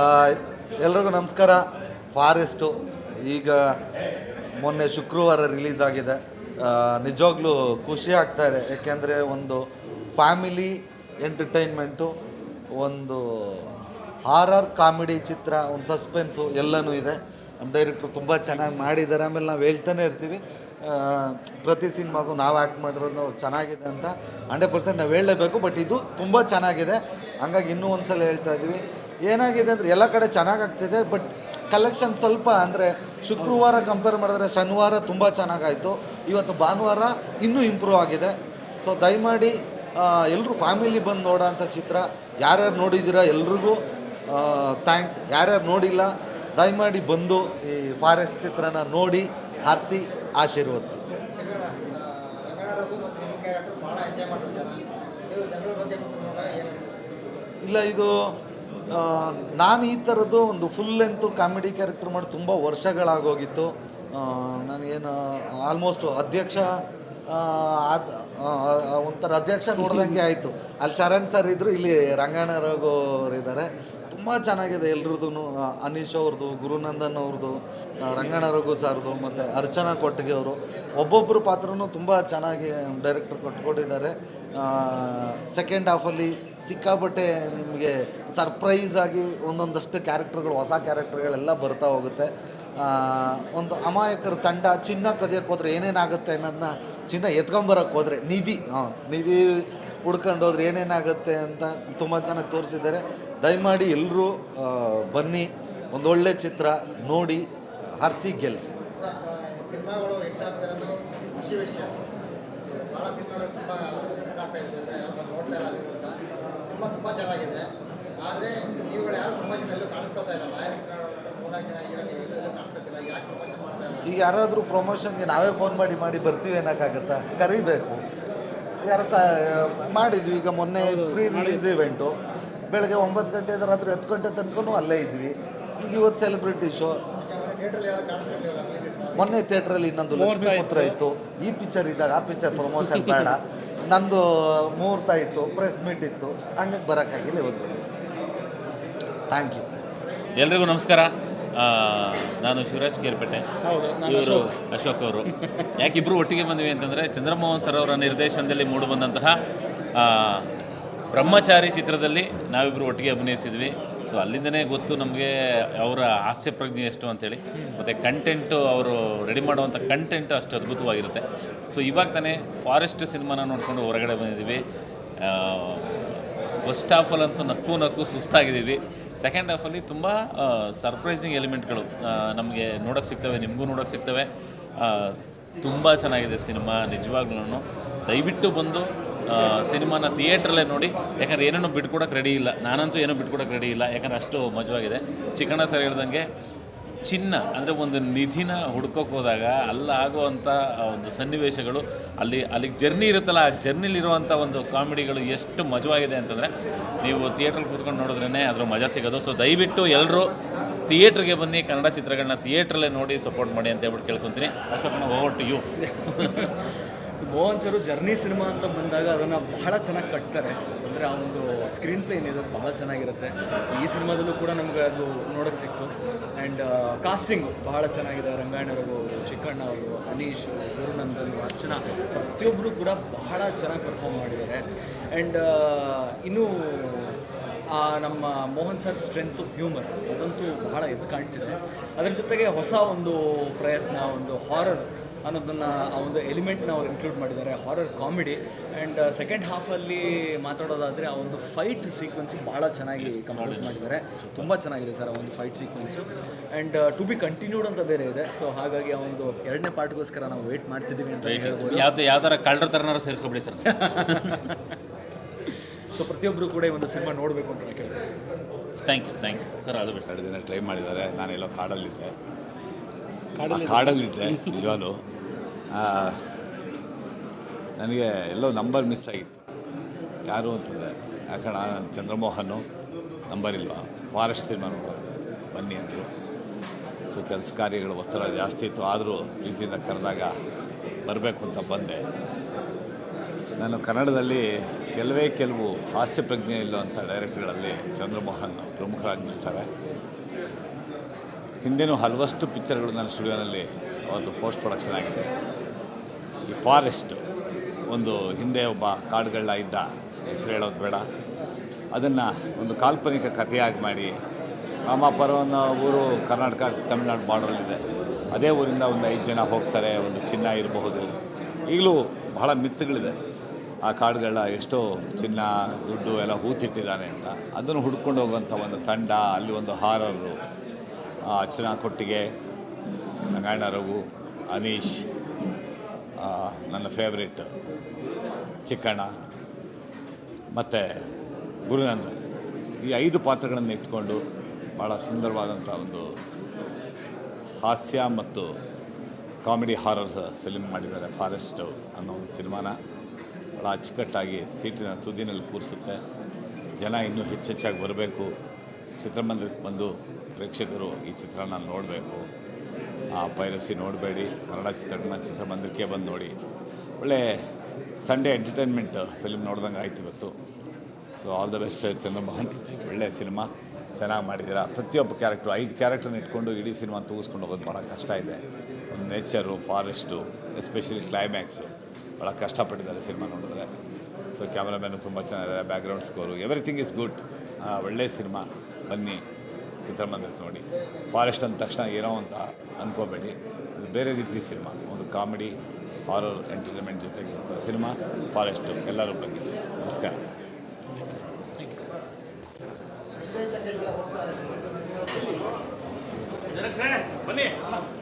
ಆ, ಎಲ್ರಿಗೂ ನಮಸ್ಕಾರ. ಫಾರೆಸ್ಟು ಈಗ ಮೊನ್ನೆ ಶುಕ್ರವಾರ ರಿಲೀಸ್ ಆಗಿದೆ. ನಿಜವಾಗ್ಲೂ ಖುಷಿ ಆಗ್ತಾ ಇದೆ, ಯಾಕೆಂದರೆ ಒಂದು ಫ್ಯಾಮಿಲಿ ಎಂಟರ್ಟೈನ್ಮೆಂಟು, ಒಂದು ಹಾರರ್ ಕಾಮಿಡಿ ಚಿತ್ರ, ಒಂದು ಸಸ್ಪೆನ್ಸು ಎಲ್ಲನೂ ಇದೆ. ನಮ್ಮ ಡೈರೆಕ್ಟ್ರು ತುಂಬ ಚೆನ್ನಾಗಿ ಮಾಡಿದ್ದಾರೆ. ಆಮೇಲೆ ನಾವು ಹೇಳ್ತಾನೆ ಇರ್ತೀವಿ, ಪ್ರತಿ ಸಿನಿಮಾಗೂ ನಾವು ಆ್ಯಕ್ಟ್ ಮಾಡಿರೋದು ಚೆನ್ನಾಗಿದೆ ಅಂತ 100% ನಾವು ಹೇಳಲೇಬೇಕು. ಬಟ್ ಇದು ತುಂಬ ಚೆನ್ನಾಗಿದೆ, ಹಂಗಾಗಿ ಇನ್ನೂ ಒಂದು ಸಲ ಹೇಳ್ತಾ ಇದ್ದೀವಿ. ಏನಾಗಿದೆ ಅಂದರೆ ಎಲ್ಲ ಕಡೆ ಚೆನ್ನಾಗಾಗ್ತಿದೆ, ಬಟ್ ಕಲೆಕ್ಷನ್ ಸ್ವಲ್ಪ ಅಂದರೆ ಶುಕ್ರವಾರ ಕಂಪೇರ್ ಮಾಡಿದ್ರೆ ಶನಿವಾರ ತುಂಬ ಚೆನ್ನಾಗಾಯಿತು. ಇವತ್ತು ಭಾನುವಾರ ಇನ್ನೂ ಇಂಪ್ರೂವ್ ಆಗಿದೆ. ಸೊ ದಯಮಾಡಿ ಎಲ್ಲರೂ ಫ್ಯಾಮಿಲಿ ಬಂದು ನೋಡೋ ಅಂಥ ಚಿತ್ರ. ಯಾರ್ಯಾರು ನೋಡಿದ್ದೀರಾ ಎಲ್ರಿಗೂ ಥ್ಯಾಂಕ್ಸ್. ಯಾರ್ಯಾರು ನೋಡಿಲ್ಲ ದಯಮಾಡಿ ಬಂದು ಈ ಫಾರೆಸ್ಟ್ ಚಿತ್ರನ ನೋಡಿ ಹರಿಸಿ ಆಶೀರ್ವದಿಸಿ. ಇಲ್ಲ, ಇದು ನಾನು ಈ ಥರದ್ದು ಒಂದು ಫುಲ್ ಲೆಂತು ಕಾಮಿಡಿ ಕ್ಯಾರೆಕ್ಟರ್ ಮಾಡಿ ತುಂಬ ವರ್ಷಗಳಾಗೋಗಿತ್ತು. ನನಗೇನು ಆಲ್ಮೋಸ್ಟ್ ಅಧ್ಯಕ್ಷ ಒಂಥರ ಅಧ್ಯಕ್ಷ ನೋಡ್ದಂಗೆ ಆಯಿತು. ಅಲ್ಲಿ ಶರಣ್ ಸರ್ ಇದ್ದರು, ಇಲ್ಲಿ ರಂಗಣ್ಣ ರಘುವರಿದ್ದಾರೆ. ತುಂಬ ಚೆನ್ನಾಗಿದೆ ಎಲ್ರದ್ದು. ಅನೀಶ್ ಅವ್ರದ್ದು, ಗುರುನಂದನ್ ಅವ್ರದ್ದು, ರಂಗಣ್ಣ ರಘು ಸರ್ದು, ಮತ್ತು ಅರ್ಚನಾ ಕೊಟ್ಟಿಗೆ ಅವರು ಒಬ್ಬೊಬ್ಬರು ಪಾತ್ರನೂ ತುಂಬ ಚೆನ್ನಾಗಿ ಡೈರೆಕ್ಟರ್ ಕೊಟ್ಕೊಟ್ಟಿದ್ದಾರೆ. ಸೆಕೆಂಡ್ ಹಾಫಲ್ಲಿ ಸಿಕ್ಕಾಪಟ್ಟೆ ನಿಮಗೆ ಸರ್ಪ್ರೈಸ್ ಆಗಿ ಒಂದೊಂದಷ್ಟು ಕ್ಯಾರೆಕ್ಟರ್ಗಳು, ಹೊಸ ಕ್ಯಾರೆಕ್ಟರ್ಗಳೆಲ್ಲ ಬರ್ತಾ ಹೋಗುತ್ತೆ. ಒಂದು ಅಮಾಯಕರ ತಂಡ ಚಿನ್ನ ಕದಿಯೋಕ್ಕೆ ಹೋದರೆ ಏನೇನಾಗುತ್ತೆ ಅನ್ನೋದನ್ನ, ಚಿನ್ನ ಎತ್ಕೊಂಬರೋಕ್ಕೆ ಹೋದರೆ ನಿಧಿ ಹುಡ್ಕೊಂಡು ಹೋದ್ರೆ ಏನೇನಾಗುತ್ತೆ ಅಂತ ತುಂಬ ಚೆನ್ನಾಗಿ ತೋರಿಸಿದ್ದಾರೆ. ದಯಮಾಡಿ ಎಲ್ಲರೂ ಬನ್ನಿ, ಒಂದೊಳ್ಳೆ ಚಿತ್ರ ನೋಡಿ ಹರಿಸಿ ಗೆಲ್ಲಿಸಿ. ಈಗ ಯಾರಾದರೂ ಪ್ರಮೋಷನ್ಗೆ ನಾವೇ ಫೋನ್ ಮಾಡಿ ಬರ್ತೀವಿ ಅನ್ನೋಕ್ಕಾಗತ್ತಾ? ಕರಿಬೇಕು. ಯಾರು ಮಾಡಿದ್ವಿ. ಈಗ ಮೊನ್ನೆ ಪ್ರೀ ರಿಲೀಸ್ ಇವೆಂಟು ಬೆಳಗ್ಗೆ 9 ಗಂಟೆ ರಾತ್ರಿ 10 ಗಂಟೆ ತನಕನೂ ಅಲ್ಲೇ ಇದ್ವಿ. ಈಗ ಇವತ್ತು ಸೆಲೆಬ್ರಿಟಿ ಶೋ. ಮೊನ್ನೆ ಥಿಯೇಟ್ರಲ್ಲಿ ಇನ್ನೊಂದು ಲಕ್ಷ್ಮೀಪುತ್ರ ಇತ್ತು. ಈ ಪಿಕ್ಚರ್ ಇದ್ದಾಗ ಆ ಪಿಕ್ಚರ್ ಪ್ರಮೋಷನ್ ಬೇಡ, ನಂದು ಮುಹೂರ್ತ ಇತ್ತು, ಪ್ರೆಸ್ ಮೀಟ್ ಇತ್ತು, ಹಂಗಾಗಿ ಬರೋಕ್ಕಾಗಿಲ್ಲ. ಇವತ್ತು ಬಂದಿದ್ದೆ. Thank you. ಎಲ್ರಿಗೂ ನಮಸ್ಕಾರ. ನಾನು ಶಿವರಾಜ್ ಕೇರ್ಪೇಟೆ, ಇವರು ಅಶೋಕ್ ಅವರು. ಯಾಕಿಬ್ಬರು ಒಟ್ಟಿಗೆ ಬಂದ್ವಿ ಅಂತಂದರೆ, ಚಂದ್ರಮೋಹನ್ ಸರ್ ಅವರ ನಿರ್ದೇಶನದಲ್ಲಿ ಮೂಡಿಬಂದಂತಹ ಬ್ರಹ್ಮಚಾರಿ ಚಿತ್ರದಲ್ಲಿ ನಾವಿಬ್ಬರು ಒಟ್ಟಿಗೆ ಅಭಿನಯಿಸಿದ್ವಿ. ಸೊ ಅಲ್ಲಿಂದನೇ ಗೊತ್ತು ನಮಗೆ ಅವರ ಹಾಸ್ಯ ಪ್ರಜ್ಞೆ ಎಷ್ಟು ಅಂತೇಳಿ, ಮತ್ತು ಕಂಟೆಂಟು ಅವರು ರೆಡಿ ಮಾಡುವಂಥ ಕಂಟೆಂಟ್ ಅಷ್ಟು ಅದ್ಭುತವಾಗಿರುತ್ತೆ. ಸೊ ಇವಾಗ ತಾನೇ ಫಾರೆಸ್ಟ್ ಸಿನಿಮಾನ ನೋಡಿಕೊಂಡು ಹೊರಗಡೆ ಬಂದಿದ್ದೀವಿ. ಫಸ್ಟ್ ಹಾಫಲ್ಲಂತೂ ನಕ್ಕು ಸುಸ್ತಾಗಿದ್ದೀವಿ. ಸೆಕೆಂಡ್ ಹಾಫಲ್ಲಿ ತುಂಬ ಸರ್ಪ್ರೈಸಿಂಗ್ ಎಲಿಮೆಂಟ್ಗಳು ನಮಗೆ ನೋಡೋಕ್ಕೆ ಸಿಗ್ತವೆ, ನಿಮಗೂ ನೋಡೋಕ್ಕೆ ಸಿಗ್ತವೆ. ತುಂಬ ಚೆನ್ನಾಗಿದೆ ಸಿನಿಮಾ. ನಿಜವಾಗ್ಲೂ ದಯವಿಟ್ಟು ಬಂದು ಸಿನಿಮಾನ ಥಿಯೇಟ್ರಲ್ಲೇ ನೋಡಿ. ಯಾಕಂದರೆ ಏನೇನೋ ಬಿಟ್ಕೊಡೋಕೆ ರೆಡಿ ಇಲ್ಲ, ನಾನಂತೂ ಏನೂ ಬಿಟ್ಕೊಡೋಕೆ ರೆಡಿ ಇಲ್ಲ. ಯಾಕಂದರೆ ಅಷ್ಟು ಮಜವಾಗಿದೆ. ಚಿಕ್ಕಣ್ಣ ಸರ್ ಹೇಳ್ದಂಗೆ ಚಿನ್ನ ಅಂದರೆ ಒಂದು ನಿಧಿನ ಹುಡ್ಕೋಕೆ ಹೋದಾಗ ಅಲ್ಲಾಗುವಂಥ ಒಂದು ಸನ್ನಿವೇಶಗಳು, ಅಲ್ಲಿಗೆ ಜರ್ನಿ ಇರುತ್ತಲ್ಲ, ಆ ಜರ್ನಿಲಿರುವಂಥ ಒಂದು ಕಾಮಿಡಿಗಳು ಎಷ್ಟು ಮಜವಾಗಿದೆ ಅಂತಂದರೆ ನೀವು ಥಿಯೇಟ್ರಲ್ಲಿ ಕೂತ್ಕೊಂಡು ನೋಡಿದ್ರೇ ಅದರ ಮಜಾ ಸಿಗೋದು. ಸೊ ದಯವಿಟ್ಟು ಎಲ್ಲರೂ ಥಿಯೇಟ್ರಿಗೆ ಬನ್ನಿ, ಕನ್ನಡ ಚಿತ್ರಗಳನ್ನ ಥಿಯೇಟ್ರಲ್ಲೇ ನೋಡಿ ಸಪೋರ್ಟ್ ಮಾಡಿ ಅಂತ ಹೇಳ್ಬಿಟ್ಟು ಕೇಳ್ಕೊತೀನಿ. ಅಶೋಕನ over to you. Mohan sir journey cinema ಅಂತ ಬಂದಾಗ ಅದನ್ನು ಬಹಳ ಚೆನ್ನಾಗಿ ಕಟ್ತಾರೆ. ಅಂದರೆ ಆ ಒಂದು ಸ್ಕ್ರೀನ್ ಪ್ಲೇ ಏನಿದೆ ಬಹಳ ಚೆನ್ನಾಗಿರುತ್ತೆ. ಈ ಸಿನಿಮಾದಲ್ಲೂ ಕೂಡ ನಮಗೆ ಅದು ನೋಡೋಕ್ಕೆ ಸಿಕ್ತು. ಆ್ಯಂಡ್ ಕಾಸ್ಟಿಂಗ್ ಬಹಳ ಚೆನ್ನಾಗಿದೆ. ರಂಗಾಯಣರವರು, ಚಿಕ್ಕಣ್ಣ ಅವರು, ಅನೀಶ್, ಗುರುನಂದನ್, ಅರ್ಚನಾ, ಪ್ರತಿಯೊಬ್ಬರು ಕೂಡ ಬಹಳ ಚೆನ್ನಾಗಿ ಪರ್ಫಾರ್ಮ್ ಮಾಡಿದ್ದಾರೆ. ಆ್ಯಂಡ್ ಇನ್ನೂ ನಮ್ಮ ಮೋಹನ್ ಸರ್ ಸ್ಟ್ರೆಂತು, ಹ್ಯೂಮರ್ ಅದಂತೂ ಬಹಳ ಎದ್ದು ಕಾಣ್ತಿದೆ. ಅದರ ಜೊತೆಗೆ ಹೊಸ ಒಂದು ಪ್ರಯತ್ನ, ಒಂದು ಹಾರರ್ ಅನ್ನೋದನ್ನು, ಆ ಒಂದು ಎಲಿಮೆಂಟ್ನ ಅವ್ರು ಇನ್ಕ್ಲೂಡ್ ಮಾಡಿದ್ದಾರೆ, ಹಾರರ್ ಕಾಮಿಡಿ. ಆ್ಯಂಡ್ ಸೆಕೆಂಡ್ ಹಾಫಲ್ಲಿ ಮಾತಾಡೋದಾದರೆ ಆ ಒಂದು ಫೈಟ್ ಸೀಕ್ವೆನ್ಸು ಭಾಳ ಚೆನ್ನಾಗಿ ಕಂಪೋಸ್ ಮಾಡಿದ್ದಾರೆ. ತುಂಬ ಚೆನ್ನಾಗಿದೆ ಸರ್ ಆ ಒಂದು fight sequence. And to be continued ಅಂತ ಬೇರೆ ಇದೆ. ಸೊ ಹಾಗಾಗಿ ಆ ಒಂದು 2ನೇ ಪಾರ್ಟ್ಗೋಸ್ಕರ ನಾವು ವೇಟ್ ಮಾಡ್ತಿದ್ದೀವಿ ಅಂತ ಹೇಳ್ಬೋದು. ಯಾವ ಥರ ಕಳ್ಳರ ಥರನಾರು ಸೇರಿಸ್ಕೊಬಿಡಿ ಸರ್. ಸೊ ಪ್ರತಿಯೊಬ್ಬರು ಕೂಡ ಈ ಒಂದು ಸಿನಿಮಾ ನೋಡಬೇಕು ಅಂತ ನಾನು ಕೇಳ್ತೀನಿ. Thank you sir. ಅದು ಬೆಸ್ಟ್. 2 ದಿನ ಟ್ರೈ ಮಾಡಿದ್ದಾರೆ. ನಾನೆಲ್ಲೋ ಕಾಡಲ್ಲಿದ್ದೆ ನಿಜವಾಗ್ಲೂ. ನನಗೆ ಎಲ್ಲೋ ನಂಬರ್ ಮಿಸ್ ಆಗಿತ್ತು. ಯಾರು ಅಂತಂದರೆ ಯಾಕಂದ್ರೆ ನಾನು ಚಂದ್ರಮೋಹನ್ ನಂಬರ್ ಇಲ್ವಾ, ಫಾರೆಸ್ಟ್ ಸಿನಿಮಾ ನೋಡೋದು ಬನ್ನಿ ಅಂದರು. ಸೊ ಕೆಲಸ ಕಾರ್ಯಗಳ ಒತ್ತಡ ಜಾಸ್ತಿ ಇತ್ತು, ಆದರೂ ಪ್ರೀತಿಯಿಂದ ಕರೆದಾಗ ಬರಬೇಕು ಅಂತ ಬಂದೆ. ನಾನು ಕನ್ನಡದಲ್ಲಿ ಕೆಲವು ಹಾಸ್ಯ ಪ್ರಜ್ಞೆ ಇಲ್ಲುವಂಥ ಡೈರೆಕ್ಟರ್ಗಳಲ್ಲಿ ಚಂದ್ರಮೋಹನ್ ಪ್ರಮುಖರಾಗಿ ನಿಲ್ತಾರೆ. ಹಿಂದೆನೂ ಹಲವಷ್ಟು ಪಿಕ್ಚರ್ಗಳು ನನ್ನ ಸ್ಟುಡಿಯೋನಲ್ಲಿ ಅವತ್ತು ಪೋಸ್ಟ್ ಪ್ರೊಡಕ್ಷನ್ ಆಗಿದೆ. ಈ ಫಾರೆಸ್ಟ್ ಒಂದು ಹಿಂದೆ ಒಬ್ಬ ಕಾಡುಗಳ್ಳ ಇದ್ದ, ಹೆಸರು ಹೇಳೋದು ಬೇಡ, ಅದನ್ನು ಒಂದು ಕಾಲ್ಪನಿಕ ಕಥೆಯಾಗಿ ಮಾಡಿ, ರಾಮಾಪುರವನ್ನು ಊರು ಕರ್ನಾಟಕ ತಮಿಳ್ನಾಡು ಬಾರ್ಡರಲ್ಲಿದೆ. ಅದೇ ಊರಿಂದ ಒಂದು 5 ಜನ ಹೋಗ್ತಾರೆ. ಒಂದು ಚಿನ್ನ ಇರಬಹುದು, ಈಗಲೂ ಬಹಳ ಮಿತ್ತುಗಳಿದೆ. ಆ ಕಾಡುಗಳ ಎಷ್ಟೋ ಚಿನ್ನ ದುಡ್ಡು ಎಲ್ಲ ಹೂತಿಟ್ಟಿದ್ದಾನೆ ಅಂತ ಅದನ್ನು ಹುಡ್ಕೊಂಡು ಹೋಗುವಂಥ ಒಂದು ತಂಡ. ಅಲ್ಲಿ ಒಂದು ಹಾರರು, ಅರ್ಚನಾ ಕೊಟ್ಟಿಗೆ, ರಂಗಾಯಣ ರಘು, ಅನೀಶ್, ನನ್ನ ಫೇವ್ರೇಟ್ ಚಿಕ್ಕಣ್ಣ ಮತ್ತು ಗುರುನಂದನ್, ಈ 5 ಪಾತ್ರಗಳನ್ನು ಇಟ್ಕೊಂಡು ಭಾಳ ಸುಂದರವಾದಂಥ ಒಂದು ಹಾಸ್ಯ ಮತ್ತು ಕಾಮಿಡಿ ಹಾರರ್ ಫಿಲ್ಮ್ ಮಾಡಿದ್ದಾರೆ. ಫಾರೆಸ್ಟು ಅನ್ನೋ ಒಂದು ಸಿನಿಮಾನ ಭಾಳ ಅಚ್ಚುಕಟ್ಟಾಗಿ ಸೀಟಿನ ತುದಿನಲ್ಲಿ ಕೂರಿಸುತ್ತೆ. ಜನ ಇನ್ನೂ ಹೆಚ್ಚೆಚ್ಚಾಗಿ ಬರಬೇಕು, ಚಿತ್ರಮಂದಿರಕ್ಕೆ ಬಂದು ಪ್ರೇಕ್ಷಕರು ಈ ಚಿತ್ರನ ನೋಡಬೇಕು. ಪೈರಸಿ ನೋಡಬೇಡಿ, ಕನ್ನಡ ಚಿತ್ರಮಂದಿರಕ್ಕೆ ಬಂದು ನೋಡಿ. ಒಳ್ಳೆ ಸಂಡೇ ಎಂಟರ್ಟೈನ್ಮೆಂಟ್ ಫಿಲ್ಮ್ ನೋಡ್ದಂಗೆ ಆಯ್ತು ಇವತ್ತು. So all the best Chandramohan. ಒಳ್ಳೆಯ ಸಿನಿಮಾ, ಚೆನ್ನಾಗಿ ಮಾಡಿದ್ದೀರಾ. ಪ್ರತಿಯೊಬ್ಬ ಕ್ಯಾರೆಕ್ಟ್ರು 5 ಕ್ಯಾರೆಕ್ಟರ್ನ ಇಟ್ಕೊಂಡು ಇಡೀ ಸಿನಿಮಾ ತೂಗಿಸ್ಕೊಂಡು ಹೋಗೋದು ಭಾಳ ಕಷ್ಟ ಇದೆ. ಒಂದು ನೇಚರು, ಫಾರೆಸ್ಟು, ಎಸ್ಪೆಷಲಿ ಕ್ಲೈಮ್ಯಾಕ್ಸು ಭಾಳ ಕಷ್ಟಪಟ್ಟಿದ್ದಾರೆ ಸಿನಿಮಾ ನೋಡಿದ್ರೆ. ಸೊ ಕ್ಯಾಮ್ರಾಮ್ಯಾನು ತುಂಬ ಚೆನ್ನಾಗಿದ್ದಾರೆ, background score, everything is good. ಒಳ್ಳೆಯ ಸಿನಿಮಾ, ಬನ್ನಿ ಚಿತ್ರಮಂದಿರಕ್ಕೆ ನೋಡಿ. ಫಾರೆಸ್ಟ್ ಅಂದ ತಕ್ಷಣ ಏನೋ ಅಂತ ಅಂದ್ಕೋಬೇಡಿ, ಅದು ಬೇರೆ ರೀತಿ ಸಿನಿಮಾ. ಒಂದು ಕಾಮಿಡಿ ಹಾರರ್ ಎಂಟರ್ಟೈನ್ಮೆಂಟ್ ಜೊತೆಗಿರುವಂಥ ಸಿನಿಮಾ ಫಾರೆಸ್ಟು. ಎಲ್ಲರೂ ಬನ್ನಿ. ನಮಸ್ಕಾರ. ಬನ್ನಿ